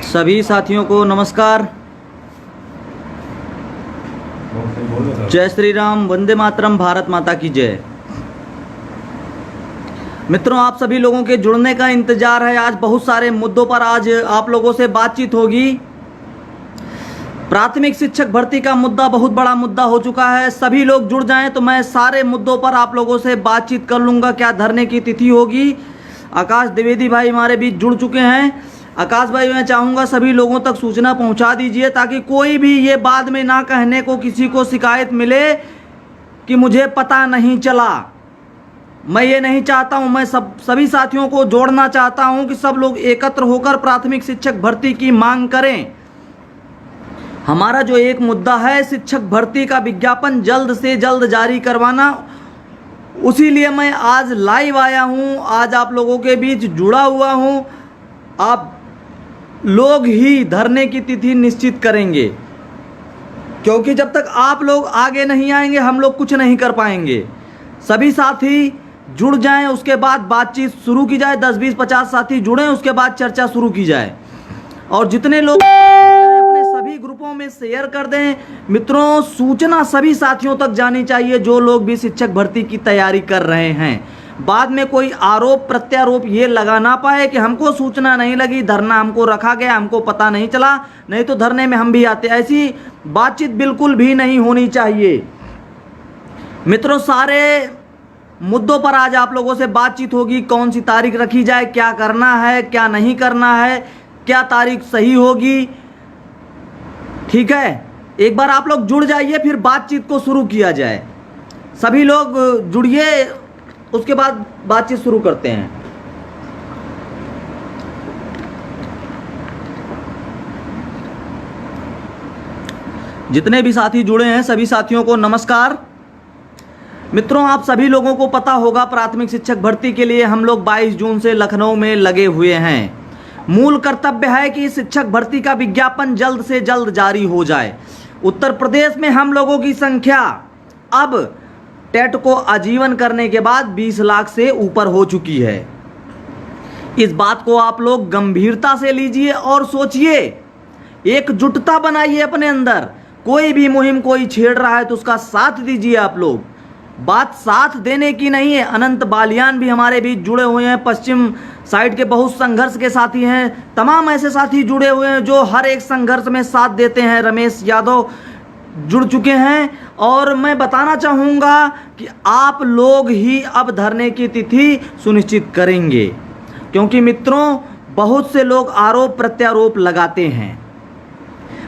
सभी साथियों को नमस्कार। जय श्री राम, वंदे मातरम, भारत माता की जय। मित्रों, आप सभी लोगों के जुड़ने का इंतजार है। आज बहुत सारे मुद्दों पर आज आप लोगों से बातचीत होगी। प्राथमिक शिक्षक भर्ती का मुद्दा बहुत बड़ा मुद्दा हो चुका है। सभी लोग जुड़ जाएं तो मैं सारे मुद्दों पर आप लोगों से बातचीत कर लूँगा। क्या धरने की तिथि होगी? आकाश द्विवेदी भाई हमारे बीच जुड़ चुके हैं। आकाश भाई, मैं चाहूँगा सभी लोगों तक सूचना पहुँचा दीजिए ताकि कोई भी ये बाद में ना कहने को किसी को शिकायत मिले कि मुझे पता नहीं चला। मैं ये नहीं चाहता हूँ। मैं सभी साथियों को जोड़ना चाहता हूँ कि सब लोग एकत्र होकर प्राथमिक शिक्षक भर्ती की मांग करें। हमारा जो एक मुद्दा है शिक्षक भर्ती का विज्ञापन जल्द से जल्द जारी करवाना, उसीलिए मैं आज लाइव आया हूँ, आज आप लोगों के बीच जुड़ा हुआ हूँ। आप लोग ही धरने की तिथि निश्चित करेंगे, क्योंकि जब तक आप लोग आगे नहीं आएंगे हम लोग कुछ नहीं कर पाएंगे। सभी साथी जुड़ जाएं, उसके बाद बातचीत शुरू की जाए। 10, 20, 50 साथी जुड़ें, उसके बाद चर्चा शुरू की जाए। और जितने लोग अपने सभी ग्रुपों में शेयर कर दें। मित्रों, सूचना सभी साथियों तक जानी चाहिए जो लोग भी शिक्षक भर्ती की तैयारी कर रहे हैं। बाद में कोई आरोप प्रत्यारोप ये लगा ना पाए कि हमको सूचना नहीं लगी, धरना हमको रखा गया, हमको पता नहीं चला, नहीं तो धरने में हम भी आते। ऐसी बातचीत बिल्कुल भी नहीं होनी चाहिए। मित्रों, सारे मुद्दों पर आज आप लोगों से बातचीत होगी। कौन सी तारीख रखी जाए, क्या करना है, क्या नहीं करना है, क्या तारीख सही होगी। ठीक है, एक बार आप लोग जुड़ जाइए, फिर बातचीत को शुरू किया जाए। सभी लोग जुड़िए, उसके बाद बातचीत शुरू करते हैं। जितने भी साथी जुड़े हैं सभी साथियों को नमस्कार। मित्रों, आप सभी लोगों को पता होगा प्राथमिक शिक्षक भर्ती के लिए हम लोग 22 जून से लखनऊ में लगे हुए हैं। मूल कर्तव्य है कि शिक्षक भर्ती का विज्ञापन जल्द से जल्द जारी हो जाए। उत्तर प्रदेश में हम लोगों की संख्या अब टेट को आजीवन करने के बाद 20 लाख से ऊपर हो चुकी है। इस बात को आप लोग गंभीरता से लीजिए और सोचिए, एकजुटता बनाइए अपने अंदर। कोई भी मुहिम कोई छेड़ रहा है तो उसका साथ दीजिए आप लोग। बात साथ देने की नहीं है। अनंत बालियान भी हमारे बीच जुड़े हुए हैं, पश्चिम साइड के बहुत संघर्ष के साथी हैं। तमाम ऐसे साथी जुड़े हुए हैं जो हर एक संघर्ष में साथ देते हैं। रमेश यादव जुड़ चुके हैं। और मैं बताना चाहूँगा कि आप लोग ही अब धरने की तिथि सुनिश्चित करेंगे, क्योंकि मित्रों बहुत से लोग आरोप प्रत्यारोप लगाते हैं।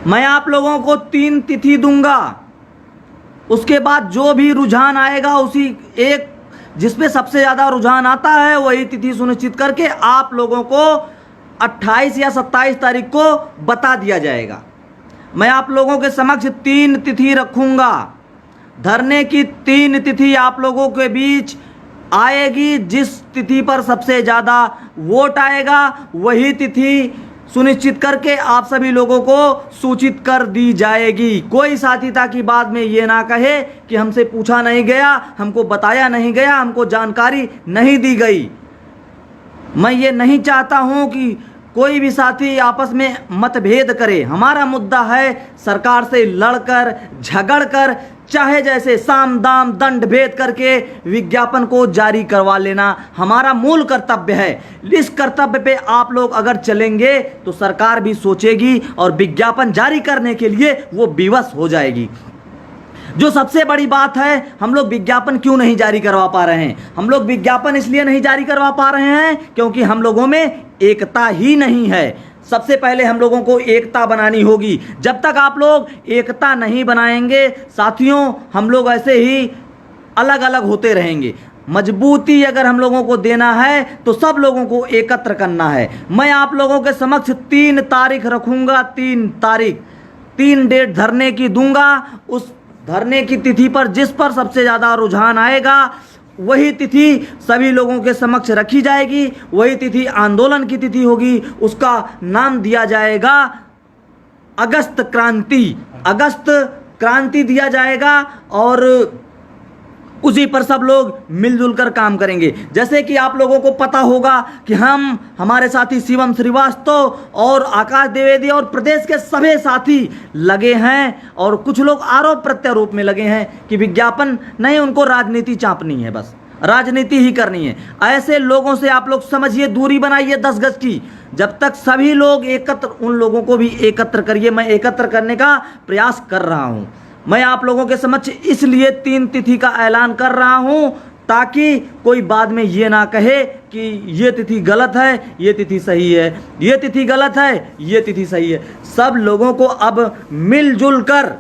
मैं आप लोगों को 3 तिथि दूंगा, उसके बाद जो भी रुझान आएगा उसी एक जिसपे सबसे ज़्यादा रुझान आता है वही तिथि सुनिश्चित करके आप लोगों को 28 या 27 तारीख को बता दिया जाएगा। मैं आप लोगों के समक्ष 3 तिथि रखूंगा। धरने की 3 तिथि आप लोगों के बीच आएगी। जिस तिथि पर सबसे ज़्यादा वोट आएगा वही तिथि सुनिश्चित करके आप सभी लोगों को सूचित कर दी जाएगी। कोई साथी ताकि बाद में ये ना कहे कि हमसे पूछा नहीं गया, हमको बताया नहीं गया, हमको जानकारी नहीं दी गई। मैं ये नहीं चाहता हूँ कि कोई भी साथी आपस में मतभेद करे। हमारा मुद्दा है सरकार से लड़कर झगड़कर, चाहे जैसे साम दाम दंड भेद करके विज्ञापन को जारी करवा लेना हमारा मूल कर्तव्य है। इस कर्तव्य पे आप लोग अगर चलेंगे तो सरकार भी सोचेगी और विज्ञापन जारी करने के लिए वो विवश हो जाएगी। जो सबसे बड़ी बात है, हम लोग विज्ञापन क्यों नहीं जारी करवा पा रहे हैं? हम लोग विज्ञापन इसलिए नहीं जारी करवा पा रहे हैं क्योंकि हम लोगों में एकता ही नहीं है। सबसे पहले हम लोगों को एकता बनानी होगी। जब तक आप लोग एकता नहीं बनाएंगे साथियों, हम लोग ऐसे ही अलग अलग होते रहेंगे। मजबूती अगर हम लोगों को देना है तो सब लोगों को एकत्र करना है। मैं आप लोगों के समक्ष 3 तारीख रखूंगा। 3 तारीख, 3 डेट धरने की दूंगा। उस धरने की तिथि पर जिस पर सबसे ज़्यादा रुझान आएगा वही तिथि सभी लोगों के समक्ष रखी जाएगी। वही तिथि आंदोलन की तिथि होगी। उसका नाम दिया जाएगा अगस्त क्रांति। अगस्त क्रांति दिया जाएगा और उसी पर सब लोग मिलजुल कर काम करेंगे। जैसे कि आप लोगों को पता होगा कि हमारे साथी शिवम श्रीवास्तव और आकाश द्विवेदी और प्रदेश के सभी साथी लगे हैं, और कुछ लोग आरोप प्रत्यारोप में लगे हैं कि विज्ञापन नहीं, उनको राजनीति चापनी है, बस राजनीति ही करनी है। ऐसे लोगों से आप लोग समझिए, दूरी बनाइए 10 गज की। जब तक सभी लोग एकत्र, उन लोगों को भी एकत्र करिए। मैं एकत्र करने का प्रयास कर रहा हूं। मैं आप लोगों के समक्ष इसलिए 3 तिथि का ऐलान कर रहा हूं ताकि कोई बाद में ये ना कहे कि ये तिथि गलत है, ये तिथि सही है, ये तिथि गलत है, ये तिथि सही है। सब लोगों को अब मिलजुल कर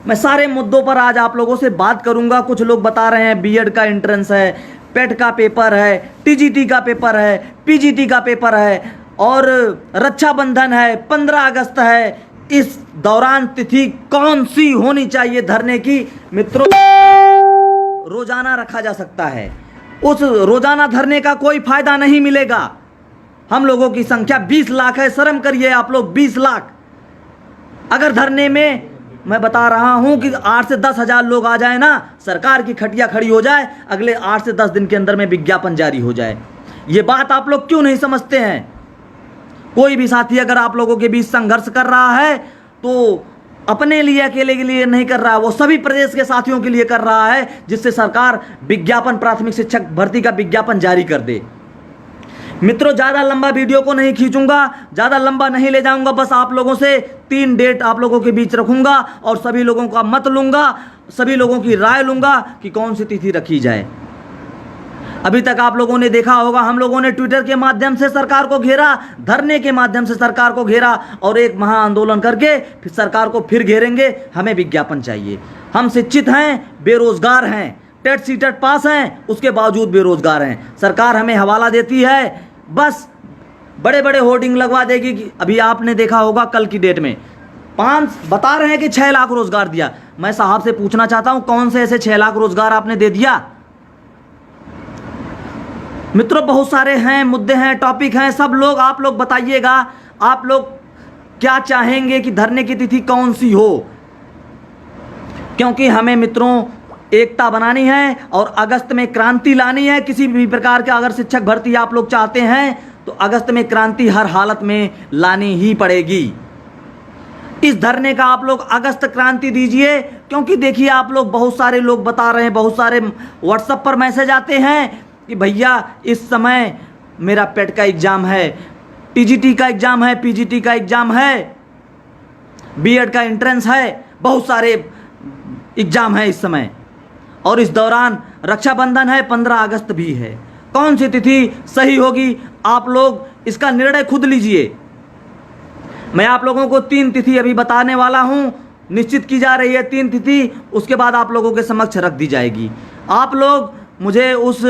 मैं सारे मुद्दों पर आज आप लोगों से बात करूंगा। कुछ लोग बता रहे हैं बीएड का एंट्रेंस है, पेट का पेपर है, टीजीटी का पेपर है, पीजीटी का पेपर है, और रक्षाबंधन है, 15 अगस्त है। इस दौरान तिथि कौन सी होनी चाहिए धरने की? मित्रों, रोजाना रखा जा सकता है। उस रोजाना धरने का कोई फायदा नहीं मिलेगा। हम लोगों की संख्या 20 लाख है। शर्म करिए आप लोग, 20 लाख। अगर धरने में मैं बता रहा हूं कि 8 से 10 हजार लोग आ जाए ना, सरकार की खटिया खड़ी हो जाए, अगले 8 से 10 दिन के अंदर में विज्ञापन जारी हो जाए। ये बात आप लोग क्यों नहीं समझते हैं? कोई भी साथी अगर आप लोगों के बीच संघर्ष कर रहा है तो अपने लिए, अकेले के लिए नहीं कर रहा है, वो सभी प्रदेश के साथियों के लिए कर रहा है, जिससे सरकार विज्ञापन, प्राथमिक शिक्षक भर्ती का विज्ञापन जारी कर दे। मित्रों, ज़्यादा लंबा वीडियो को नहीं खींचूंगा, ज़्यादा लंबा नहीं ले जाऊंगा। बस आप लोगों से 3 डेट आप लोगों के बीच रखूंगा और सभी लोगों का मत लूंगा, सभी लोगों की राय लूंगा कि कौन सी तिथि रखी जाए। अभी तक आप लोगों ने देखा होगा, हम लोगों ने ट्विटर के माध्यम से सरकार को घेरा, धरने के माध्यम से सरकार को घेरा, और एक महा आंदोलन करके फिर सरकार को फिर घेरेंगे। हमें विज्ञापन चाहिए। हम शिक्षित हैं, बेरोजगार हैं, टेट सीटेट पास हैं, उसके बावजूद बेरोजगार हैं। सरकार हमें हवाला देती है, बस बड़े बड़े होर्डिंग लगवा देगी कि अभी आपने देखा होगा कल की डेट में 5 बता रहे हैं कि 6 लाख रोजगार दिया। मैं साहब से पूछना चाहता हूं, कौन से ऐसे 6 लाख रोजगार आपने दे दिया? मित्रों, बहुत सारे हैं, मुद्दे हैं, टॉपिक हैं। सब लोग, आप लोग बताइएगा, आप लोग क्या चाहेंगे कि धरने की तिथि कौन सी हो? क्योंकि हमें मित्रों एकता बनानी है और अगस्त में क्रांति लानी है। किसी भी प्रकार के अगर शिक्षक भर्ती आप लोग चाहते हैं तो अगस्त में क्रांति हर हालत में लानी ही पड़ेगी। इस धरने का आप लोग अगस्त क्रांति दीजिए, क्योंकि देखिए आप लोग, बहुत सारे लोग बता रहे हैं, बहुत सारे व्हाट्सएप पर मैसेज आते हैं कि भैया इस समय मेरा पेट का एग्जाम है, टीजीटी का एग्जाम है, पीजीटी का एग्जाम है, बीएड का एंट्रेंस है, बहुत सारे एग्जाम है इस समय, और इस दौरान रक्षाबंधन है, 15 अगस्त भी है। कौन सी तिथि सही होगी? आप लोग इसका निर्णय खुद लीजिए। मैं आप लोगों को 3 तिथि अभी बताने वाला हूं, निश्चित की जा रही है 3 तिथि, उसके बाद आप लोगों के समक्ष रख दी जाएगी। आप लोग मुझे उस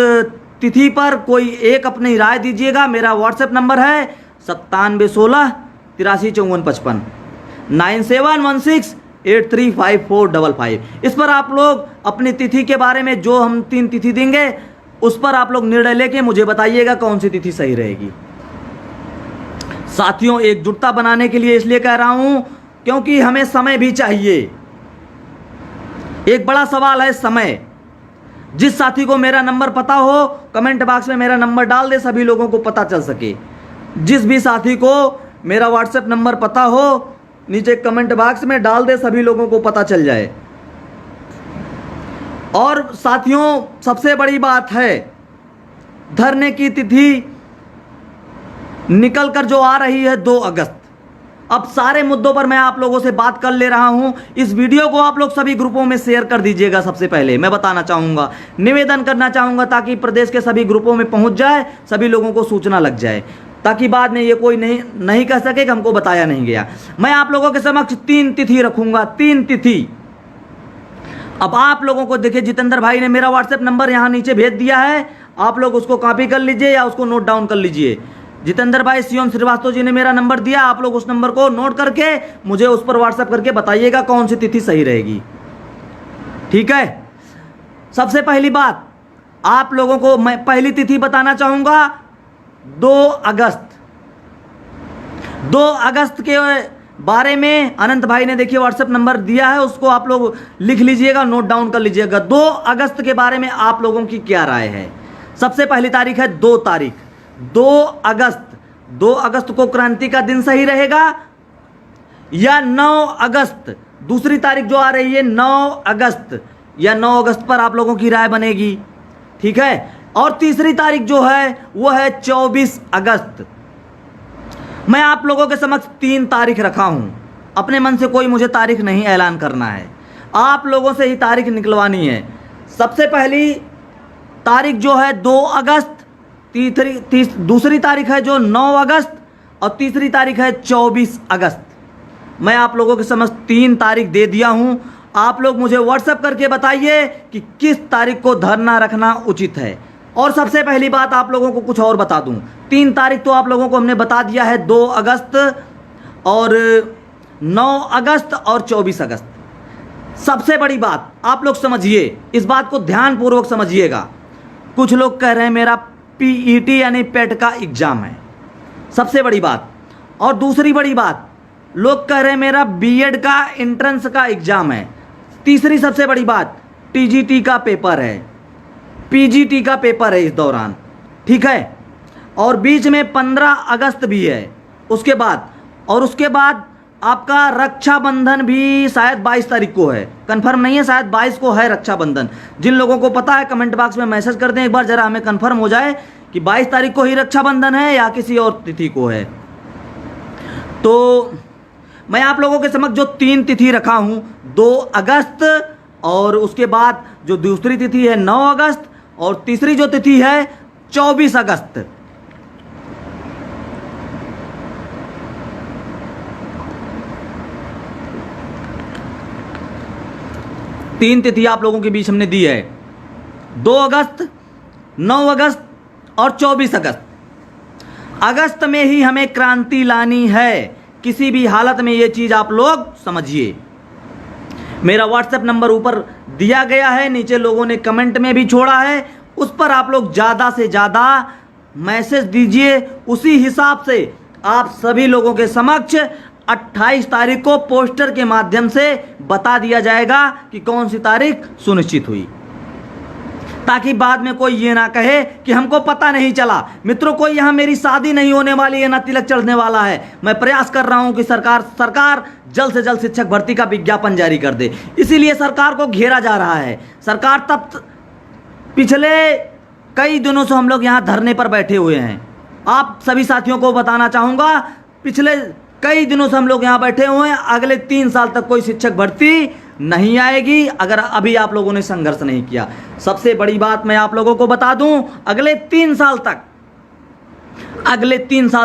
तिथि पर कोई एक अपनी राय दीजिएगा। मेरा व्हाट्सएप नंबर है 9716 83 54 55 9716835455। इस पर आप लोग अपनी तिथि के बारे में, जो हम 3 तिथि देंगे उस पर आप लोग निर्णय लेके मुझे बताइएगा कौन सी तिथि सही रहेगी। साथियों, एकजुटता बनाने के लिए इसलिए कह रहा हूं क्योंकि हमें समय भी चाहिए। एक बड़ा सवाल है समय। जिस साथी को मेरा नंबर पता हो, कमेंट बॉक्स में मेरा नंबर डाल दे, सभी लोगों को पता चल सके। जिस भी साथी को मेरा व्हाट्सएप नंबर पता हो, नीचे कमेंट बॉक्स में डाल दे, सभी लोगों को पता चल जाए। और साथियों, सबसे बड़ी बात है, धरने की तिथि निकल कर जो आ रही है 2 अगस्त। अब सारे मुद्दों पर मैं आप लोगों से बात कर ले रहा हूं। इस वीडियो को आप लोग सभी ग्रुपों में शेयर कर दीजिएगा। सबसे पहले मैं बताना चाहूंगा, निवेदन करना चाहूंगा, ताकि प्रदेश के सभी ग्रुपों में पहुंच जाए, सभी लोगों को सूचना लग जाए, ताकि बाद में ये कोई नहीं कह सके कि हमको बताया नहीं गया। मैं आप लोगों के समक्ष 3 तिथि रखूंगा, 3 तिथि। अब आप लोगों को देखिए, जितेंद्र भाई ने मेरा व्हाट्सएप नंबर यहाँ नीचे भेज दिया है, आप लोग उसको कॉपी कर लीजिए या उसको नोट डाउन कर लीजिए। जितेंद्र भाई, शिवम श्रीवास्तव जी ने मेरा नंबर दिया, आप लोग उस नंबर को नोट करके मुझे उस पर व्हाट्सएप करके बताइएगा कौन सी तिथि सही रहेगी। ठीक है? सबसे पहली बात, आप लोगों को मैं पहली तिथि बताना चाहूंगा 2 अगस्त। 2 अगस्त के बारे में अनंत भाई ने देखिए व्हाट्सएप नंबर दिया है, उसको आप लोग लिख लीजिएगा, नोट डाउन कर लीजिएगा। 2 अगस्त के बारे में आप लोगों की क्या राय है? सबसे पहली तारीख है 2 तारीख, 2 अगस्त। 2 अगस्त को क्रांति का दिन सही रहेगा या 9 अगस्त? दूसरी तारीख जो आ रही है 9 अगस्त या 9 अगस्त पर आप लोगों की राय बनेगी, ठीक है। और तीसरी तारीख जो है वो है 24 अगस्त। मैं आप लोगों के समक्ष 3 तारीख रखा हूं, अपने मन से कोई मुझे तारीख नहीं ऐलान करना है, आप लोगों से ही तारीख निकलवानी है। सबसे पहली तारीख जो है 2 अगस्त, दूसरी तारीख है जो 9 अगस्त और तीसरी तारीख है 24 अगस्त। मैं आप लोगों के समक्ष 3 तारीख दे दिया हूं, आप लोग मुझे व्हाट्सएप करके बताइए कि किस तारीख को धरना रखना उचित है। और सबसे पहली बात आप लोगों को कुछ और बता दूं, 3 तारीख तो आप लोगों को हमने बता दिया है, 2 अगस्त और 9 अगस्त और 24 अगस्त। सबसे बड़ी बात आप लोग समझिए, इस बात को ध्यानपूर्वक समझिएगा। कुछ लोग कह रहे हैं मेरा पीईटी यानी पेट का एग्जाम है, सबसे बड़ी बात। और दूसरी बड़ी बात, लोग कह रहे हैं मेरा बीएड का एंट्रेंस का एग्जाम है। तीसरी सबसे बड़ी बात, टीजीटी का पेपर है, पीजीटी का पेपर है इस दौरान, ठीक है। और बीच में 15 अगस्त भी है उसके बाद आपका रक्षाबंधन भी शायद 22 तारीख को है, कंफर्म नहीं है, शायद 22 को है रक्षाबंधन। जिन लोगों को पता है कमेंट बॉक्स में मैसेज कर दें, एक बार जरा हमें कंफर्म हो जाए कि 22 तारीख को ही रक्षाबंधन है या किसी और तिथि को है। तो मैं आप लोगों के समक्ष जो 3 तिथि रखा हूं, 2 अगस्त और उसके बाद जो दूसरी तिथि है 9 अगस्त और तीसरी जो तिथि है 24 अगस्त। तीन तिथि आप लोगों के बीच हमने दी है, 2 अगस्त, 9 अगस्त और 24 अगस्त। अगस्त में ही हमें क्रांति लानी है, किसी भी हालत में ये चीज आप लोग समझिए। मेरा व्हाट्सएप नंबर ऊपर दिया गया है, नीचे लोगों ने कमेंट में भी छोड़ा है, उस पर आप लोग ज़्यादा से ज़्यादा मैसेज दीजिए। उसी हिसाब से आप सभी लोगों के समक्ष 28 तारीख को पोस्टर के माध्यम से बता दिया जाएगा कि कौन सी तारीख सुनिश्चित हुई, ताकि बाद में कोई ये ना कहे कि हमको पता नहीं चला। मित्रों, कोई यहाँ मेरी शादी नहीं होने वाली है, ना तिलक चढ़ने वाला है। मैं प्रयास कर रहा हूँ कि सरकार जल्द से जल्द शिक्षक भर्ती का विज्ञापन जारी कर दे, इसीलिए सरकार को घेरा जा रहा है। सरकार तब पिछले कई दिनों से हम लोग यहाँ धरने पर बैठे हुए हैं। आप सभी साथियों को बताना चाहूँगा, पिछले कई दिनों से हम लोग यहाँ बैठे हुए हैं। अगले 3 साल तक कोई शिक्षक भर्ती नहीं आएगी अगर अभी आप लोगों ने संघर्ष नहीं किया। सबसे बड़ी बात मैं आप लोगों को बता दूं, अगले 3 साल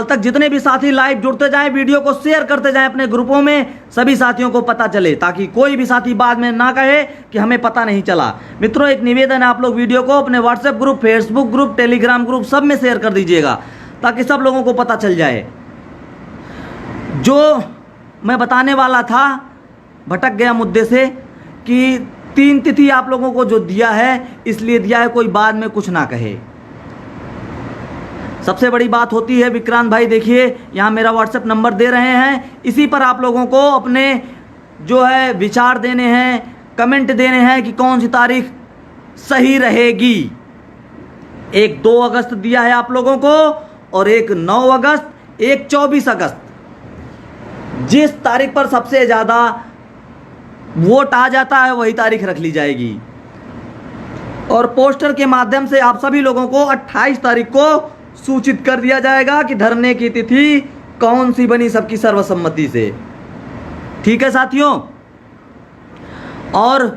तक जितने भी साथी लाइव जुड़ते जाएं, वीडियो को शेयर करते जाएं अपने ग्रुपों में, सभी साथियों को पता चले, ताकि कोई भी साथी बाद में ना कहे कि हमें पता नहीं चला। मित्रों, एक निवेदन है, आप लोग वीडियो को अपने WhatsApp group, Facebook group, Telegram group सब में शेयर कर दीजिएगा, ताकि सब लोगों को पता चल जाए। जो मैं बताने वाला था, भटक गया मुद्दे से, कि 3 तिथि आप लोगों को जो दिया है, इसलिए दिया है कोई बाद में कुछ ना कहे। सबसे बड़ी बात होती है, विक्रांत भाई देखिए यहाँ मेरा व्हाट्सएप नंबर दे रहे हैं, इसी पर आप लोगों को अपने जो है विचार देने हैं, कमेंट देने हैं कि कौन सी तारीख सही रहेगी। एक 2 अगस्त दिया है आप लोगों को और एक 9 अगस्त, एक 24 अगस्त। जिस तारीख पर सबसे ज़्यादा वोट आ जाता है वही तारीख रख ली जाएगी। और पोस्टर के माध्यम से आप सभी लोगों को 28 तारीख को सूचित कर दिया जाएगा कि धरने की तिथि कौन सी बनी सबकी सर्वसम्मति से। ठीक है साथियों, और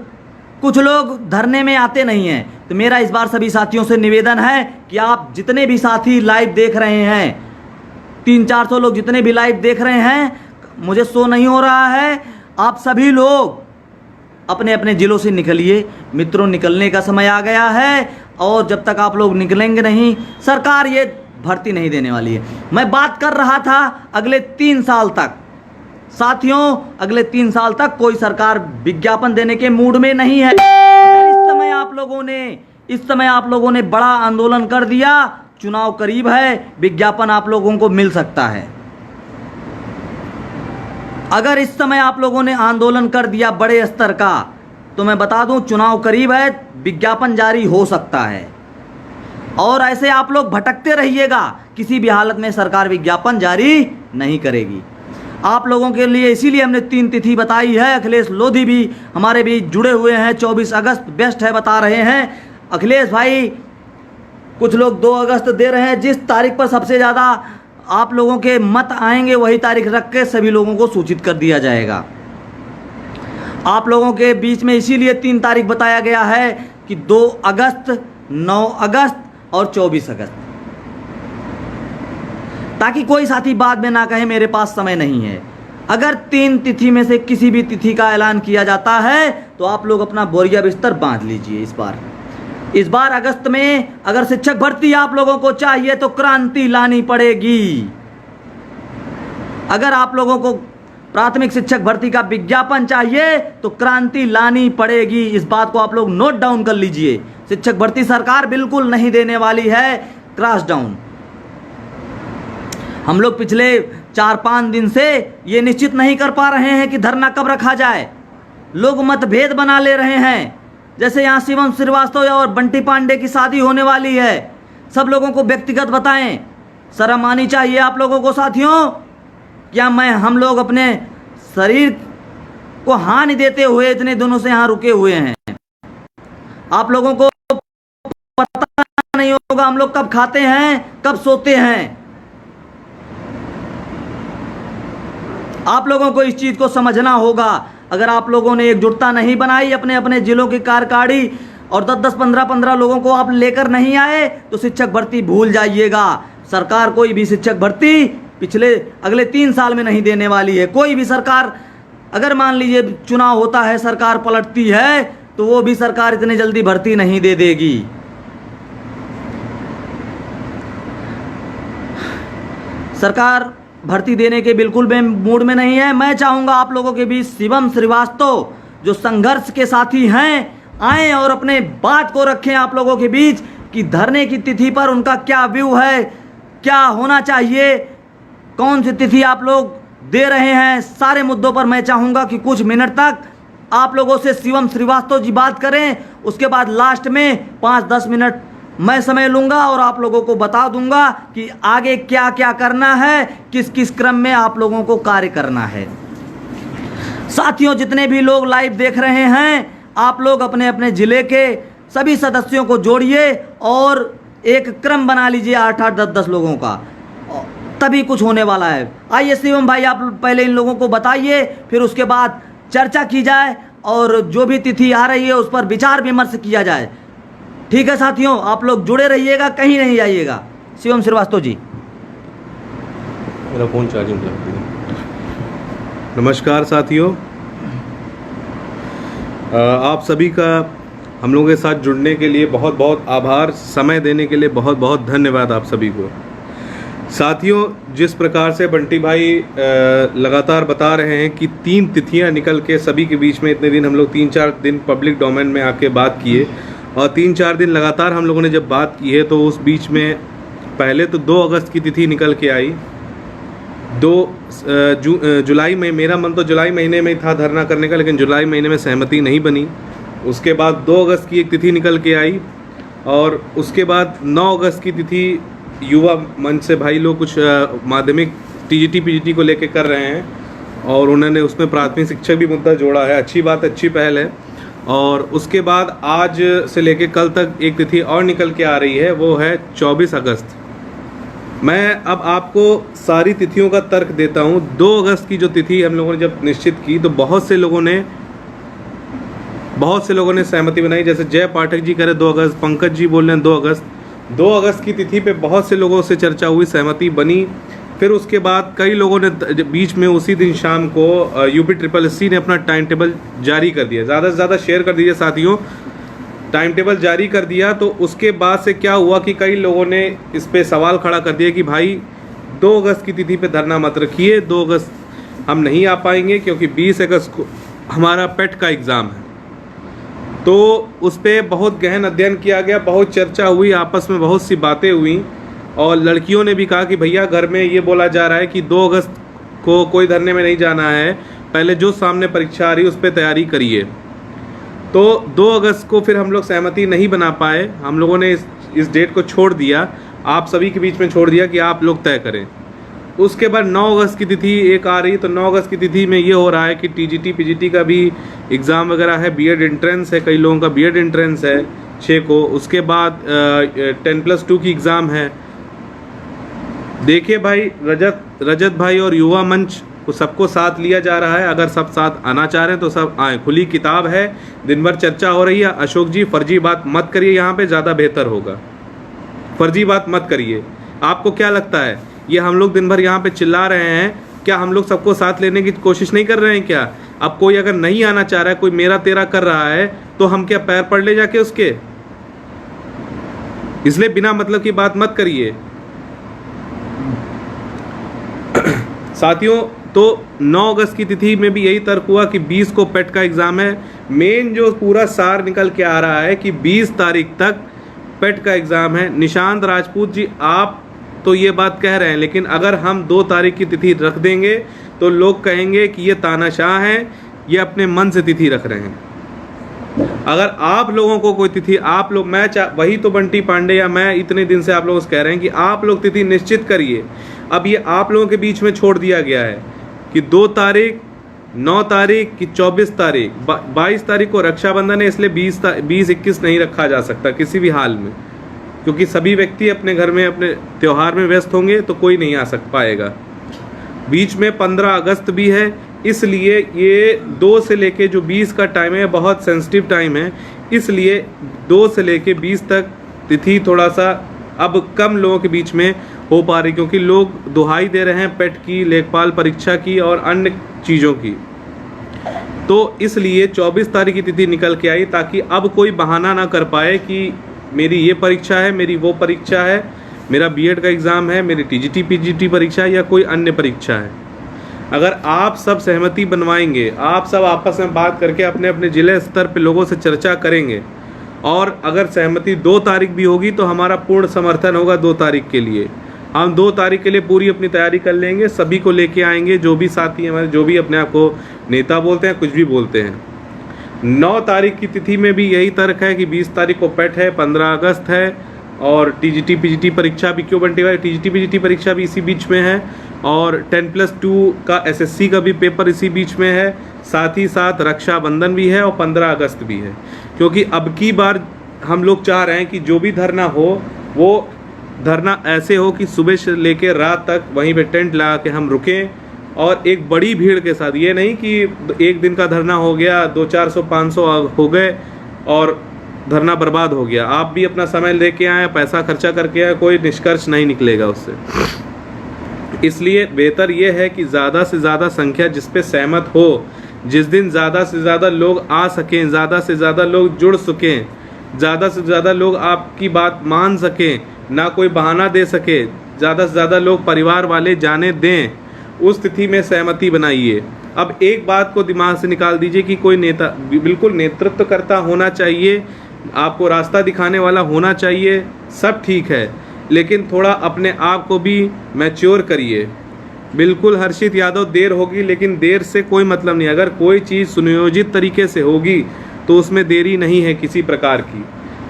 कुछ लोग धरने में आते नहीं हैं, तो मेरा इस बार सभी साथियों से निवेदन है कि आप जितने भी साथी लाइव देख रहे हैं, 300-400 लोग जितने भी लाइव देख रहे हैं, मुझे शो नहीं हो रहा है, आप सभी लोग अपने अपने जिलों से निकलिए। मित्रों, निकलने का समय आ गया है, और जब तक आप लोग निकलेंगे नहीं, सरकार ये भर्ती नहीं देने वाली है। मैं बात कर रहा था अगले 3 साल तक, साथियों अगले 3 साल तक कोई सरकार विज्ञापन देने के मूड में नहीं है। इस समय आप लोगों ने बड़ा आंदोलन कर दिया, चुनाव करीब है, विज्ञापन आप लोगों को मिल सकता है। अगर इस समय आप लोगों ने आंदोलन कर दिया बड़े स्तर का, तो मैं बता दूं चुनाव करीब है, विज्ञापन जारी हो सकता है। और ऐसे आप लोग भटकते रहिएगा, किसी भी हालत में सरकार विज्ञापन जारी नहीं करेगी। आप लोगों के लिए इसीलिए हमने 3 तिथि बताई है। अखिलेश लोधी भी हमारे बीच जुड़े हुए हैं, 24 अगस्त बेस्ट है बता रहे हैं। अखिलेश भाई, कुछ लोग 2 अगस्त दे रहे हैं। जिस तारीख पर सबसे ज़्यादा आप लोगों के मत आएंगे वही तारीख रख के सभी लोगों को सूचित कर दिया जाएगा। आप लोगों के बीच में इसीलिए 3 तारीख बताया गया है कि 2 अगस्त, 9 अगस्त और 24 अगस्त, ताकि कोई साथी बाद में ना कहे मेरे पास समय नहीं है। अगर 3 तिथि में से किसी भी तिथि का ऐलान किया जाता है तो आप लोग अपना बोरिया बिस्तर बांध लीजिए। इस बार अगस्त में अगर शिक्षक भर्ती आप लोगों को चाहिए तो क्रांति लानी पड़ेगी। अगर आप लोगों को प्राथमिक शिक्षक भर्ती का विज्ञापन चाहिए तो क्रांति लानी पड़ेगी। इस बात को आप लोग नोट डाउन कर लीजिए। शिक्षक भर्ती सरकार बिल्कुल नहीं देने वाली है। Cross down. हम लोग पिछले 4-5 दिन से ये निश्चित नहीं कर पा रहे हैं कि धरना कब रखा जाए। लोग मतभेद बना ले रहे हैं। जैसे यहाँ शिवम श्रीवास्तव और बंटी पांडे की शादी होने वाली है, सब लोगों को व्यक्तिगत बताएं। शर्म आनी चाहिए आप लोगों को साथियों। क्या हम लोग अपने शरीर को हानि देते हुए इतने दिनों से यहाँ रुके हुए हैं। आप लोगों को पता नहीं होगा हम लोग कब खाते हैं, कब सोते हैं। आप लोगों को इस चीज को समझना होगा। अगर आप लोगों ने एकजुटता नहीं बनाई, अपने अपने जिलों की कार्यकारिणी और 10-10, 15-15 लोगों को आप लेकर नहीं आए तो शिक्षक भर्ती भूल जाइएगा। सरकार कोई भी शिक्षक भर्ती अगले 3 साल में नहीं देने वाली है। कोई भी सरकार, अगर मान लीजिए चुनाव होता है, सरकार पलटती है, तो वो भी सरकार इतने जल्दी भर्ती नहीं दे देगी। सरकार भर्ती देने के बिल्कुल मूड में नहीं है। मैं चाहूँगा आप लोगों के बीच शिवम श्रीवास्तव जो संघर्ष के साथी हैं आएँ और अपने बात को रखें आप लोगों के बीच कि धरने की तिथि पर उनका क्या व्यू है, क्या होना चाहिए, कौन सी तिथि आप लोग दे रहे हैं। सारे मुद्दों पर मैं चाहूँगा कि कुछ मिनट तक आप लोगों से शिवम श्रीवास्तव जी बात करें। उसके बाद लास्ट में 5-10 मिनट मैं समय लूँगा और आप लोगों को बता दूंगा कि आगे क्या क्या करना है, किस किस क्रम में आप लोगों को कार्य करना है। साथियों, जितने भी लोग लाइव देख रहे हैं, आप लोग अपने अपने ज़िले के सभी सदस्यों को जोड़िए और एक क्रम बना लीजिए 8-8, 10-10 लोगों का, तभी कुछ होने वाला है। आइए शिवम भाई, आप पहले इन लोगों को बताइए, फिर उसके बाद चर्चा की जाए और जो भी तिथि आ रही है उस पर विचार विमर्श किया जाए। ठीक है साथियों, आप लोग जुड़े रहिएगा, कहीं नहीं जाइएगा। शिवम श्रीवास्तव जी। मेरा फोन चार्जिंग पे रख दीजिए। नमस्कार साथियों, आप सभी का हम लोगों के साथ जुड़ने के लिए बहुत बहुत आभार। समय देने के लिए बहुत बहुत धन्यवाद आप सभी को। साथियों, जिस प्रकार से बंटी भाई लगातार बता रहे हैं कि 3 तिथियां निकल के सभी के बीच में, इतने दिन हम लोग 3-4 दिन पब्लिक डोमेन में आके बात किए और 3-4 दिन लगातार हम लोगों ने जब बात की है तो उस बीच में पहले तो 2 अगस्त की तिथि निकल के आई। जुलाई में, मेरा मन तो जुलाई महीने में था धरना करने का, लेकिन जुलाई महीने में सहमति नहीं बनी। उसके बाद 2 अगस्त की एक तिथि निकल के आई और उसके बाद 9 अगस्त की तिथि युवा मंच से भाई लोग कुछ माध्यमिक टीजीटी पीजीटी को लेके कर रहे हैं और उन्होंने उसमें प्राथमिक शिक्षक भी मुद्दा जोड़ा है। अच्छी बात, अच्छी पहल है। और उसके बाद आज से लेके कल तक एक तिथि और निकल के आ रही है, वो है 24 अगस्त। मैं अब आपको सारी तिथियों का तर्क देता हूँ। 2 अगस्त की जो तिथि हम लोगों ने जब निश्चित की तो बहुत से लोगों ने सहमति बनाई। जैसे जय पाठक जी कह रहे 2 अगस्त, पंकज जी बोल रहे हैं 2 अगस्त। 2 अगस्त की तिथि पे बहुत से लोगों से चर्चा हुई, सहमति बनी। फिर उसके बाद कई लोगों ने बीच में उसी दिन शाम को UPSSC ने अपना टाइम टेबल जारी कर दिया। ज़्यादा से ज़्यादा शेयर कर दीजिए साथियों। टाइम टेबल जारी कर दिया तो उसके बाद से क्या हुआ कि कई लोगों ने इस पे सवाल खड़ा कर दिया कि भाई 2 अगस्त की तिथि पे धरना मत रखिए, 2 अगस्त हम नहीं आ पाएंगे क्योंकि 20 अगस्त को हमारा पेट का एग्ज़ाम है। तो उस पर बहुत गहन अध्ययन किया गया, बहुत चर्चा हुई, आपस में बहुत सी बातें हुई और लड़कियों ने भी कहा कि भैया घर में ये बोला जा रहा है कि 2 अगस्त को कोई धरने में नहीं जाना है, पहले जो सामने परीक्षा आ रही है उस पर तैयारी करिए। तो 2 अगस्त को फिर हम लोग सहमति नहीं बना पाए, हम लोगों ने इस डेट को छोड़ दिया, आप सभी के बीच में छोड़ दिया कि आप लोग तय करें। उसके बाद 9 अगस्त की तिथि एक आ रही, तो 9 अगस्त की तिथि में ये हो रहा है कि टीजीटी पीजीटी का भी एग्ज़ाम वगैरह है, बीएड एंट्रेंस है, कई लोगों का बीएड एंट्रेंस है 6 को। उसके बाद 10+2 की एग्ज़ाम है। देखिए भाई, रजत भाई और युवा मंच को सबको साथ लिया जा रहा है। अगर सब साथ आना चाह रहे हैं तो सब आए, खुली किताब है, दिन भर चर्चा हो रही है। अशोक जी फर्जी बात मत करिए, यहाँ पे ज़्यादा बेहतर होगा। फर्जी बात मत करिए। आपको क्या लगता है ये हम लोग दिन भर यहाँ पे चिल्ला रहे हैं, क्या हम लोग सबको साथ लेने की कोशिश नहीं कर रहे हैं क्या? अब कोई अगर नहीं आना चाह रहा है, कोई मेरा तेरा कर रहा है, तो हम क्या पैर पड़ ले जाके उसके? इसलिए बिना मतलब की बात मत करिए साथियों। तो 9 अगस्त की तिथि में भी यही तर्क हुआ कि 20 को पेट का एग्ज़ाम है। मेन जो पूरा सार निकल के आ रहा है कि 20 तारीख तक पेट का एग्ज़ाम है। निशांत राजपूत जी, आप तो ये बात कह रहे हैं, लेकिन अगर हम 2 तारीख की तिथि रख देंगे तो लोग कहेंगे कि ये तानाशाह हैं, ये अपने मन से तिथि रख रहे हैं। अगर आप लोगों को कोई तिथि, आप लोग, मैं वही तो बंटी पांडे या मैं इतने दिन से आप लोगों से कह रहे हैं कि आप लोग तिथि निश्चित करिए। अब ये आप लोगों के बीच में छोड़ दिया गया है कि 2 तारीख, 9 तारीख की 24 तारीख, 22 तारीख को रक्षाबंधन है, इसलिए 20-21 नहीं रखा जा सकता किसी भी हाल में, क्योंकि सभी व्यक्ति अपने घर में अपने त्यौहार में व्यस्त होंगे, तो कोई नहीं आ पाएगा। बीच में 15 अगस्त भी है, इसलिए ये 2 से लेके जो 20 का टाइम है बहुत सेंसिटिव टाइम है, इसलिए 2 से लेके 20 तक तिथि थोड़ा सा अब कम लोगों के बीच में हो पा रही, क्योंकि लोग दुहाई दे रहे हैं पेट की, लेखपाल परीक्षा की और अन्य चीज़ों की। तो इसलिए 24 तारीख की तिथि निकल के आई, ताकि अब कोई बहाना ना कर पाए कि मेरी ये परीक्षा है, मेरी वो परीक्षा है, मेरा बीएड का एग्ज़ाम है, मेरी टीजीटी पीजीटी परीक्षा है या कोई अन्य परीक्षा है। अगर आप सब सहमति बनवाएंगे, आप सब आपस में बात करके अपने अपने ज़िले स्तर पे लोगों से चर्चा करेंगे, और अगर सहमति 2 तारीख भी होगी तो हमारा पूर्ण समर्थन होगा 2 तारीख के लिए। हम 2 तारीख के लिए पूरी अपनी तैयारी कर लेंगे, सभी को लेके आएंगे, जो भी साथी हमारे, जो भी अपने आप को नेता बोलते हैं, कुछ भी बोलते हैं। 9 तारीख की तिथि में भी यही तर्क है कि 20 तारीख को पेट है, 15 अगस्त है, और टीजीटी पीजीटी परीक्षा भी क्यों बंटी भाई, टीजीटी पीजीटी परीक्षा भी इसी बीच में है, और 10+2 का एसएससी का भी पेपर इसी बीच में है, साथ ही साथ रक्षाबंधन भी है और 15 अगस्त भी है। क्योंकि अब की बार हम लोग चाह रहे हैं कि जो भी धरना हो वो धरना ऐसे हो कि सुबह से लेके रात तक वहीं पे टेंट लगा के हम रुकें, और एक बड़ी भीड़ के साथ। ये नहीं कि एक दिन का धरना हो गया, 200-400-500 हो गए और धरना बर्बाद हो गया। आप भी अपना समय लेके आए, पैसा खर्चा करके आए, कोई निष्कर्ष नहीं निकलेगा उससे। इसलिए बेहतर ये है कि ज़्यादा से ज़्यादा संख्या जिस पे सहमत हो, जिस दिन ज़्यादा से ज़्यादा लोग आ सकें, ज़्यादा से ज़्यादा लोग जुड़ सकें, ज़्यादा से ज़्यादा लोग आपकी बात मान सकें, ना कोई बहाना दे सके, ज़्यादा से ज़्यादा लोग परिवार वाले जाने दें, उस तिथि में सहमति बनाइए। अब एक बात को दिमाग से निकाल दीजिए कि कोई नेता, बिल्कुल नेतृत्वकर्ता होना चाहिए, आपको रास्ता दिखाने वाला होना चाहिए, सब ठीक है, लेकिन थोड़ा अपने आप को भी मैच्योर करिए। बिल्कुल हर्षित यादव, देर होगी लेकिन देर से कोई मतलब नहीं। अगर कोई चीज़ सुनियोजित तरीके से होगी तो उसमें देरी नहीं है किसी प्रकार की।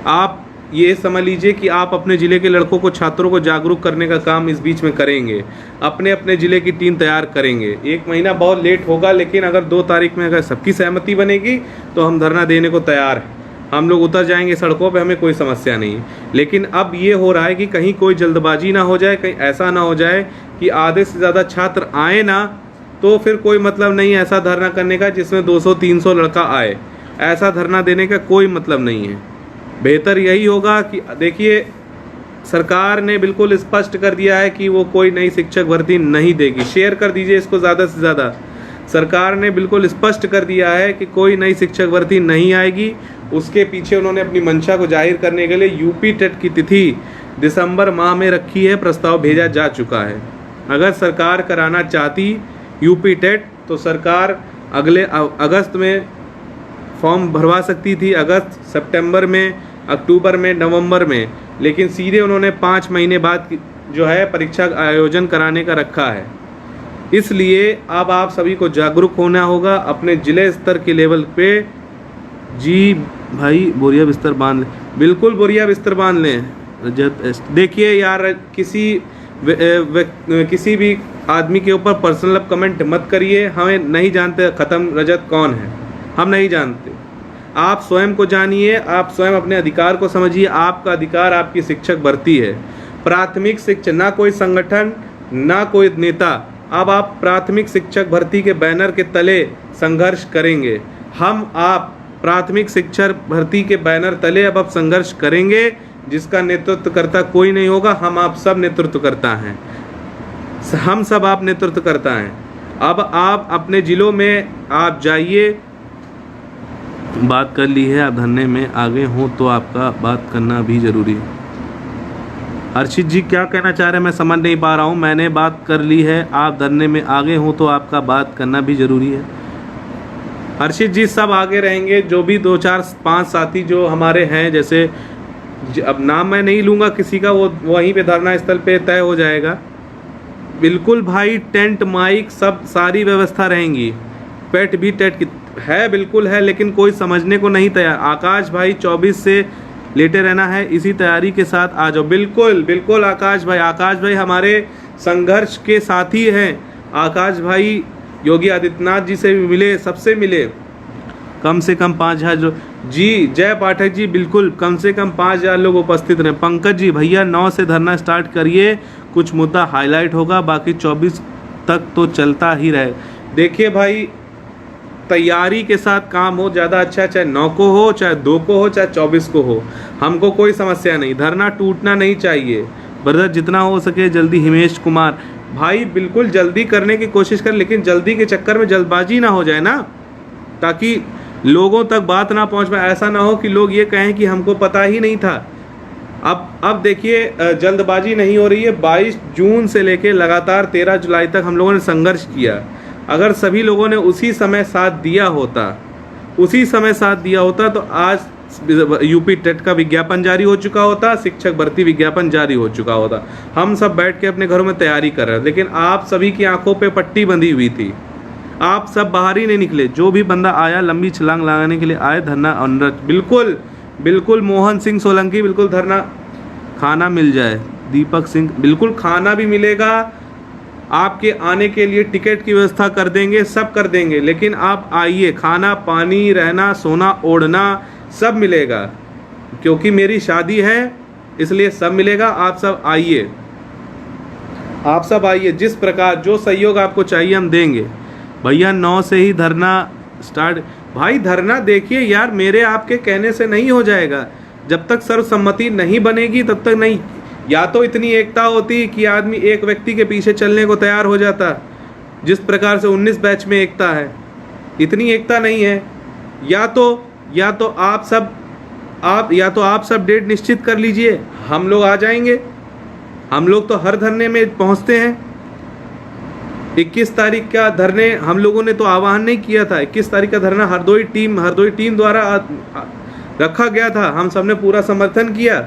आप ये समझ लीजिए कि आप अपने ज़िले के लड़कों को, छात्रों को जागरूक करने का काम इस बीच में करेंगे, अपने अपने ज़िले की टीम तैयार करेंगे। 1 महीना बहुत लेट होगा, लेकिन अगर 2 तारीख में अगर सबकी सहमति बनेगी तो हम धरना देने को तैयार हैं। हम लोग उतर जाएंगे सड़कों पे, हमें कोई समस्या नहीं। लेकिन अब ये हो रहा है कि कहीं कोई जल्दबाजी ना हो जाए, कहीं ऐसा ना हो जाए कि आधे से ज़्यादा छात्र आए ना, तो फिर कोई मतलब नहीं ऐसा धरना करने का जिसमें 200-300 लड़का आए। ऐसा धरना देने का कोई मतलब नहीं है। बेहतर यही होगा कि देखिए, सरकार ने बिल्कुल स्पष्ट कर दिया है कि वो कोई नई शिक्षक भर्ती नहीं देगी। शेयर कर दीजिए इसको ज़्यादा से ज़्यादा। सरकार ने बिल्कुल स्पष्ट कर दिया है कि कोई नई शिक्षक भर्ती नहीं आएगी। उसके पीछे उन्होंने अपनी मंशा को जाहिर करने के लिए यूपी टेट की तिथि दिसंबर माह में रखी है, प्रस्ताव भेजा जा चुका है। अगर सरकार कराना चाहती यूपी टेट तो सरकार अगले अगस्त में फॉर्म भरवा सकती थी, अगस्त, सितंबर में, अक्टूबर में, नवंबर में, लेकिन सीधे उन्होंने 5 महीने बाद जो है परीक्षा आयोजन कराने का रखा है। इसलिए अब आप सभी को जागरूक होना होगा अपने जिले स्तर के लेवल पे। जी भाई बोरिया बिस्तर बांध लें, बिल्कुल बोरिया बिस्तर बांध लें। देखिए यार, किसी भी आदमी के ऊपर पर्सनल कमेंट मत करिए। हमें नहीं जानते ख़त्म रजत कौन है, हम नहीं जानते। आप स्वयं को जानिए, आप स्वयं अपने अधिकार को समझिए। आपका अधिकार आपकी शिक्षक भर्ती है। प्राथमिक शिक्षा, ना कोई संगठन ना कोई नेता। अब आप प्राथमिक शिक्षक भर्ती के बैनर के तले संघर्ष करेंगे। हम आप प्राथमिक शिक्षक भर्ती के बैनर तले अब संघर्ष करेंगे, जिसका नेतृत्व करता कोई नहीं होगा। हम आप सब नेतृत्व करता हैं, हम सब आप नेतृत्व करता हैं। अब आप अपने जिलों में आप जाइए। बात कर ली है, आप धरने में आगे हों तो आपका बात करना भी जरूरी है। हर्षित जी क्या कहना चाह रहे हैं मैं समझ नहीं पा रहा हूँ। मैंने बात कर ली है, आप धरने में आगे हों तो आपका बात करना भी जरूरी है। हर्षित जी सब आगे रहेंगे, जो भी 2 4 5 साथी जो हमारे हैं, जैसे अब नाम मैं नहीं लूँगा किसी का, वो वहीं पे धरना स्थल पे तय हो जाएगा। बिल्कुल भाई, टेंट माइक सब सारी व्यवस्था रहेंगी। पेट भी टेट की है, बिल्कुल है, लेकिन कोई समझने को नहीं तैयार। आकाश भाई 24 से लेटे रहना है, इसी तैयारी के साथ आ जाओ। बिल्कुल बिल्कुल आकाश भाई हमारे संघर्ष के साथी हैं। आकाश भाई योगी आदित्यनाथ जी से भी मिले, सबसे मिले। कम से कम 5000 जी। जय पाठक जी बिल्कुल कम से कम 5000 लोग उपस्थित रहें। पंकज जी भैया 9 से धरना स्टार्ट करिए, कुछ मुद्दा हाईलाइट होगा, बाकी 24 तक तो चलता ही रहे। देखिए भाई, तैयारी के साथ काम हो ज़्यादा अच्छा, चाहे 9 को हो, चाहे 2 को हो, चाहे 24 को हो, हमको कोई समस्या नहीं। धरना टूटना नहीं चाहिए। ब्रदर जितना हो सके जल्दी। हिमेश कुमार भाई बिल्कुल जल्दी करने की कोशिश कर, लेकिन जल्दी के चक्कर में जल्दबाजी ना हो जाए ना, ताकि लोगों तक बात ना पहुंच पाए। ऐसा ना हो कि लोग ये कहें कि हमको पता ही नहीं था। अब देखिए, जल्दबाजी नहीं हो रही है। 22 जून से लेके लगातार 13 जुलाई तक हम लोगों ने संघर्ष किया। अगर सभी लोगों ने उसी समय साथ दिया होता तो आज यूपी टेट का विज्ञापन जारी हो चुका होता, शिक्षक भर्ती विज्ञापन जारी हो चुका होता। हम सब बैठ के अपने घरों में तैयारी कर रहे थे, लेकिन आप सभी की आंखों पे पट्टी बंधी हुई थी। आप सब बाहर ही नहीं निकले। जो भी बंदा आया लंबी छलांग लगाने के लिए आए, धरना अनुरत। बिल्कुल बिल्कुल मोहन सिंह सोलंकी, बिल्कुल धरना। खाना मिल जाए, दीपक सिंह बिल्कुल खाना भी मिलेगा। आपके आने के लिए टिकट की व्यवस्था कर देंगे, सब कर देंगे, लेकिन आप आइए। खाना पानी रहना सोना ओढ़ना सब मिलेगा, क्योंकि मेरी शादी है इसलिए सब मिलेगा। आप सब आइए, आप सब आइए। जिस प्रकार जो सहयोग आपको चाहिए हम देंगे। भैया 9 से ही धरना स्टार्ट। भाई धरना देखिए यार, मेरे आपके कहने से नहीं हो जाएगा। जब तक सर्वसम्मति नहीं बनेगी तब तक नहीं। या तो इतनी एकता होती कि आदमी एक व्यक्ति के पीछे चलने को तैयार हो जाता, जिस प्रकार से 19 बैच में एकता है, इतनी एकता नहीं है। या तो आप सब डेट निश्चित कर लीजिए, हम लोग आ जाएंगे। हम लोग तो हर धरने में पहुंचते हैं। 21 तारीख का धरने हम लोगों ने तो आह्वान नहीं किया था। 21 तारीख का धरना हरदोई टीम द्वारा रखा गया था। हम सबने पूरा समर्थन किया,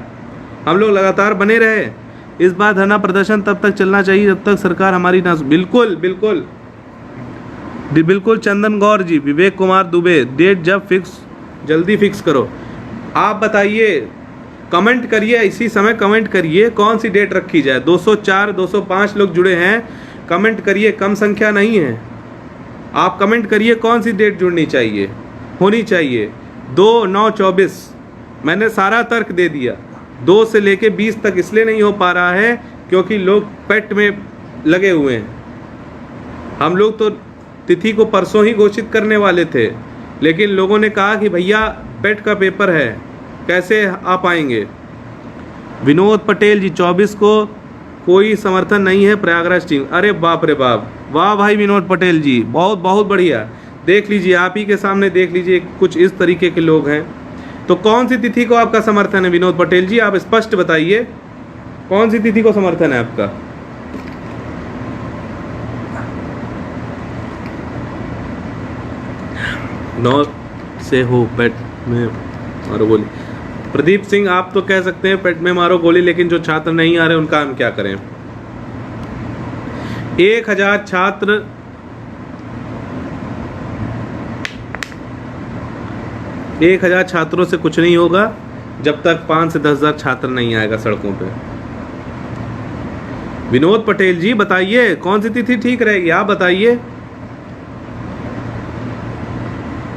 हम लोग लगातार बने रहे। इस बार धरना प्रदर्शन तब तक चलना चाहिए जब तक सरकार हमारी ना। बिल्कुल बिल्कुल बिल्कुल चंदन गौर जी, विवेक कुमार दुबे, डेट जब फिक्स जल्दी फिक्स करो। आप बताइए, कमेंट करिए, इसी समय कमेंट करिए कौन सी डेट रखी जाए। 204 205 लोग जुड़े हैं, कमेंट करिए, कम संख्या नहीं है। आप कमेंट करिए कौन सी डेट जुड़नी चाहिए, होनी चाहिए। 2 9 24 मैंने सारा तर्क दे दिया। 2 से लेके 20 तक इसलिए नहीं हो पा रहा है क्योंकि लोग पेट में लगे हुए हैं। हम लोग तो तिथि को परसों ही घोषित करने वाले थे, लेकिन लोगों ने कहा कि भैया पेट का पेपर है, कैसे आ पाएंगे। विनोद पटेल जी 24 को कोई समर्थन नहीं है प्रयागराज टीम। अरे बाप रे बाप, वाह भाई विनोद पटेल जी, बहुत बहुत बढ़िया। देख लीजिए, आप ही के सामने देख लीजिए, कुछ इस तरीके के लोग हैं। तो कौन सी तिथि को आपका समर्थन है विनोद पटेल जी, आप स्पष्ट बताइए कौन सी तिथि को समर्थन है आपका। नौ से हो पेट में मारो गोली। प्रदीप सिंह आप तो कह सकते हैं पेट में मारो गोली, लेकिन जो छात्र नहीं आ रहे उनका हम क्या करें। 1000 छात्र 1000 छात्रों से कुछ नहीं होगा जब तक 5 से 10,000 छात्र नहीं आएगा सड़कों पे। विनोद पटेल जी बताइए कौन सी तिथि ठीक रहेगी, आप बताइए।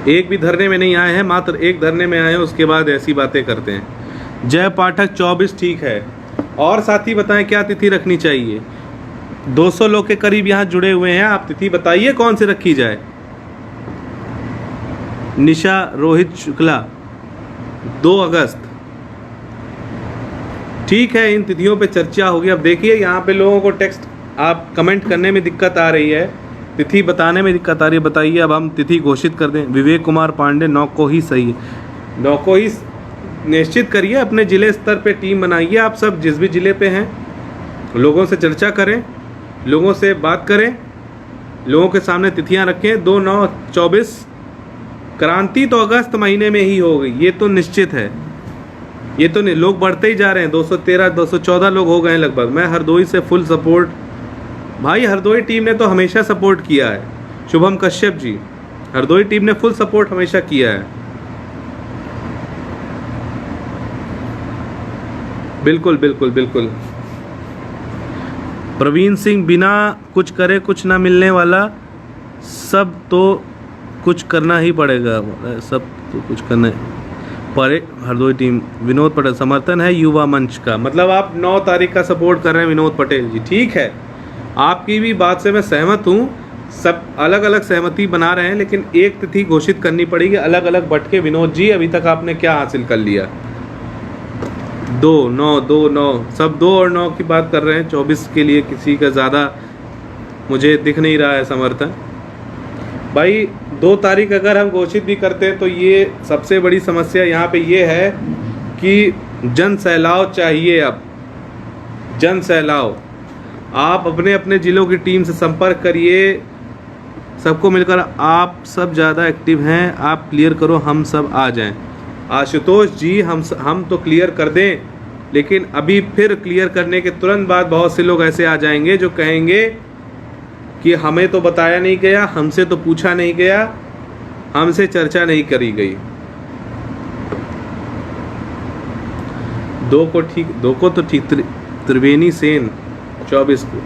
एक भी धरने में नहीं आए हैं, मात्र एक धरने में आए हैं, उसके बाद ऐसी बातें करते हैं। जय पाठक 24 ठीक है। और साथी बताएं क्या तिथि रखनी चाहिए। 200 लोग के करीब यहाँ जुड़े हुए हैं, आप तिथि बताइए कौन सी रखी जाए। निशा रोहित शुक्ला 2 अगस्त ठीक है। इन तिथियों पे चर्चा होगी। अब देखिए यहाँ पे लोगों को टेक्स्ट आप कमेंट करने में दिक्कत आ रही है, तिथि बताने में दिक्कत आ रही है। बताइए अब हम तिथि घोषित कर दें। विवेक कुमार पांडे 9 को ही सही है। 9 को ही निश्चित करिए। अपने ज़िले स्तर पे टीम बनाइए। आप सब जिस भी ज़िले पे हैं लोगों से चर्चा करें, लोगों से बात करें, लोगों के सामने तिथियां रखें। 2, 9, 24 क्रांति तो अगस्त महीने में ही होगी, ये तो निश्चित है। ये तो नहीं, लोग बढ़ते ही जा रहे हैं। 213 214 लोग हो गए हैं लगभग। मैं हरदोई से फुल सपोर्ट। भाई हरदोई टीम ने तो हमेशा सपोर्ट किया है। शुभम कश्यप जी, हरदोई टीम ने फुल सपोर्ट हमेशा किया है। बिल्कुल बिल्कुल बिल्कुल। प्रवीण सिंह बिना कुछ करे कुछ ना मिलने वाला, सब तो कुछ करना ही पड़ेगा, सब तो कुछ करना पड़े। हरदोई टीम विनोद पटेल समर्थन है युवा मंच का। मतलब आप 9 तारीख का सपोर्ट कर रहे हैं विनोद पटेल जी, ठीक है। आपकी भी बात से मैं सहमत हूँ। सब अलग अलग सहमति बना रहे हैं, लेकिन एक तिथि घोषित करनी पड़ेगी। अलग अलग बट के विनोद जी अभी तक आपने क्या हासिल कर लिया। 2, 9, 2, 9 सब 2 और 9 की बात कर रहे हैं। 24 के लिए किसी का ज़्यादा मुझे दिख नहीं रहा है समर्थन। भाई 2 तारीख अगर हम घोषित भी करते हैं तो ये सबसे बड़ी समस्या यहाँ पे ये है कि जन सैलाव चाहिए। अब जन सैलाव, आप अपने अपने ज़िलों की टीम से संपर्क करिए, सबको मिलकर। आप सब ज़्यादा एक्टिव हैं, आप क्लियर करो, हम सब आ जाएं। आशुतोष जी हम तो क्लियर कर दें, लेकिन अभी फिर क्लियर करने के तुरंत बाद बहुत से लोग ऐसे आ जाएंगे जो कहेंगे कि हमें तो बताया नहीं गया, हमसे तो पूछा नहीं गया, हमसे चर्चा नहीं करी गई। 2 को तो ठीक। त्रिवेणी सेन 24 को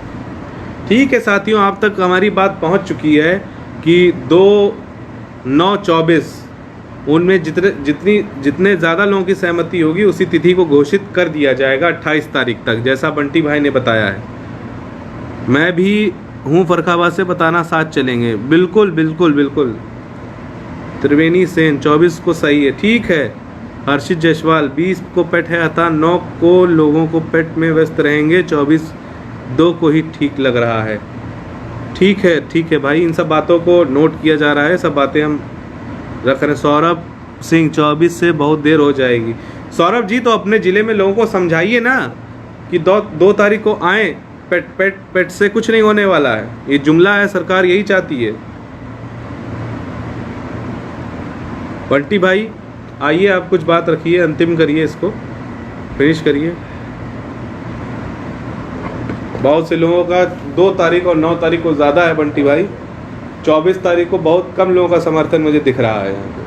ठीक है। साथियों आप तक हमारी बात पहुंच चुकी है कि 2, 9, 24 उनमें जितने ज़्यादा लोगों की सहमति होगी उसी तिथि को घोषित कर दिया जाएगा 28 तारीख तक, जैसा बंटी भाई ने बताया है। मैं भी हूँ फरखाबाद से, बताना साथ चलेंगे। बिल्कुल बिल्कुल बिल्कुल। त्रिवेणी सेन 24 को सही है, ठीक है। हर्षित जायसवाल 20 को पेट है, अतः 9 को लोगों को पेट में व्यस्त रहेंगे। 24 2 को ही ठीक लग रहा है। ठीक है भाई, इन सब बातों को नोट किया जा रहा है, सब बातें हम रख रहे हैं। सौरभ सिंह 24 से बहुत देर हो जाएगी। सौरभ जी तो अपने ज़िले में लोगों को समझाइए ना कि 2 तारीख को आएँ। पेट से कुछ नहीं होने वाला है, ये जुमला है, सरकार यही चाहती है। बंटी भाई आइए, आप कुछ बात रखिए, अंतिम करिए, इसको फिनिश करिए। बहुत से लोगों का 2 तारीख और 9 तारीख को ज़्यादा है बंटी भाई। 24 तारीख को बहुत कम लोगों का समर्थन मुझे दिख रहा है यहाँ पे।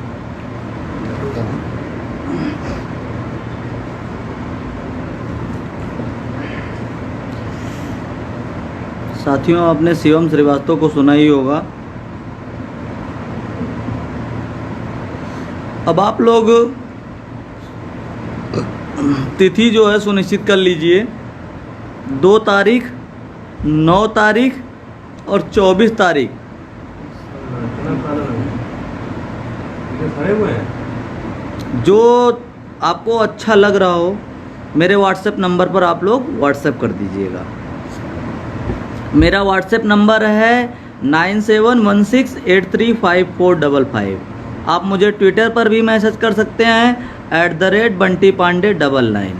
साथियों आपने शिवम श्रीवास्तव को सुना ही होगा। अब आप लोग तिथि जो है सुनिश्चित कर लीजिए। 2 तारीख, 9 तारीख और 24 तारीख। जो आपको अच्छा लग रहा हो मेरे व्हाट्सएप नंबर पर आप लोग व्हाट्सएप कर दीजिएगा। मेरा व्हाट्सएप नंबर है 9716835455। आप मुझे ट्विटर पर भी मैसेज कर सकते हैं @BuntyPandey99।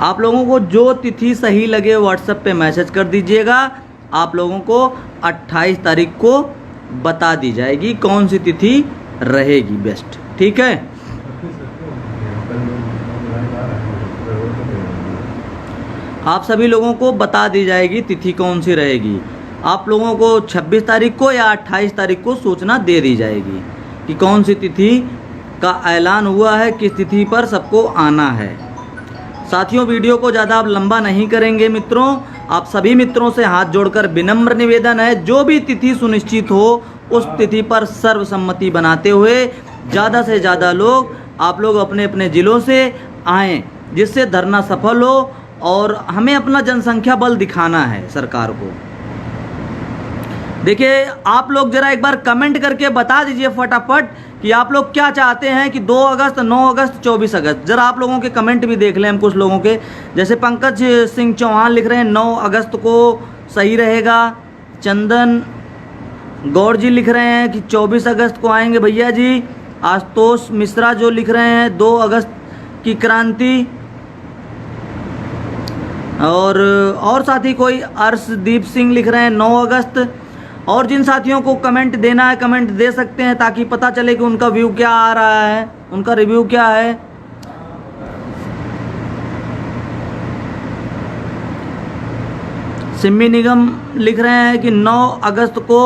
आप लोगों को जो तिथि सही लगे व्हाट्सएप पे मैसेज कर दीजिएगा। आप लोगों को 28 तारीख को बता दी जाएगी कौन सी तिथि रहेगी बेस्ट, ठीक है। आप सभी लोगों को बता दी जाएगी तिथि कौन सी रहेगी। आप लोगों को 26 तारीख को या 28 तारीख को सूचना दे दी जाएगी कि कौन सी तिथि का ऐलान हुआ है, किस तिथि पर सबको आना है। साथियों, वीडियो को ज़्यादा आप लंबा नहीं करेंगे मित्रों। आप सभी मित्रों से हाथ जोड़कर विनम्र निवेदन है, जो भी तिथि सुनिश्चित हो उस तिथि पर सर्वसम्मति बनाते हुए ज़्यादा से ज़्यादा लोग आप लोग अपने अपने ज़िलों से आएँ, जिससे धरना सफल हो और हमें अपना जनसंख्या बल दिखाना है सरकार को। देखिए, आप लोग जरा एक बार कमेंट करके बता दीजिए फटाफट कि आप लोग क्या चाहते हैं कि 2 अगस्त, 9 अगस्त, 24 अगस्त। जरा आप लोगों के कमेंट भी देख लें हम कुछ लोगों के। जैसे पंकज सिंह चौहान लिख रहे हैं 9 अगस्त को सही रहेगा। चंदन गौर जी लिख रहे हैं कि 24 अगस्त को आएंगे भैया जी। आशुतोष मिश्रा जो लिख रहे हैं 2 अगस्त की क्रांति। और साथी कोई अर्शदीप सिंह लिख रहे हैं 9 अगस्त। और जिन साथियों को कमेंट देना है कमेंट दे सकते हैं, ताकि पता चले कि उनका व्यू क्या आ रहा है, उनका रिव्यू क्या है। सिम्मी निगम लिख रहे हैं कि 9 अगस्त को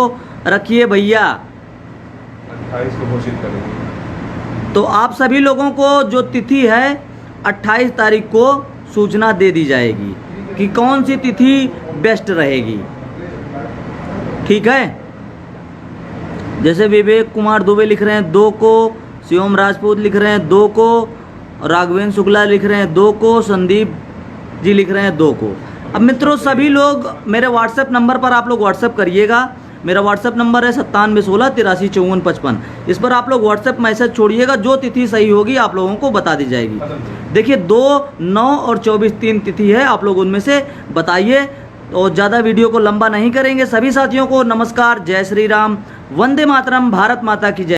रखिए भैया, 28 को घोषित करेंगे। तो आप सभी लोगों को जो तिथि है 28 तारीख को सूचना दे दी जाएगी कि कौन सी तिथि बेस्ट रहेगी। ठीक है। जैसे विवेक कुमार दुबे लिख रहे हैं 2 को, शिवम राजपूत लिख रहे हैं 2 को, राघवेंद्र शुक्ला लिख रहे हैं 2 को, संदीप जी लिख रहे हैं 2 को। अब मित्रों, सभी लोग मेरे व्हाट्सएप नंबर पर आप लोग व्हाट्सएप करिएगा। मेरा व्हाट्सएप नंबर है 9716835455। इस पर आप लोग व्हाट्सएप मैसेज छोड़िएगा, जो तिथि सही होगी आप लोगों को बता दी जाएगी। देखिए 2, 9 और 24 3 तिथि है, आप लोग उनमें से बताइए। तो ज़्यादा वीडियो को लंबा नहीं करेंगे। सभी साथियों को नमस्कार, जय श्री राम, वंदे मातरम, भारत माता की जय।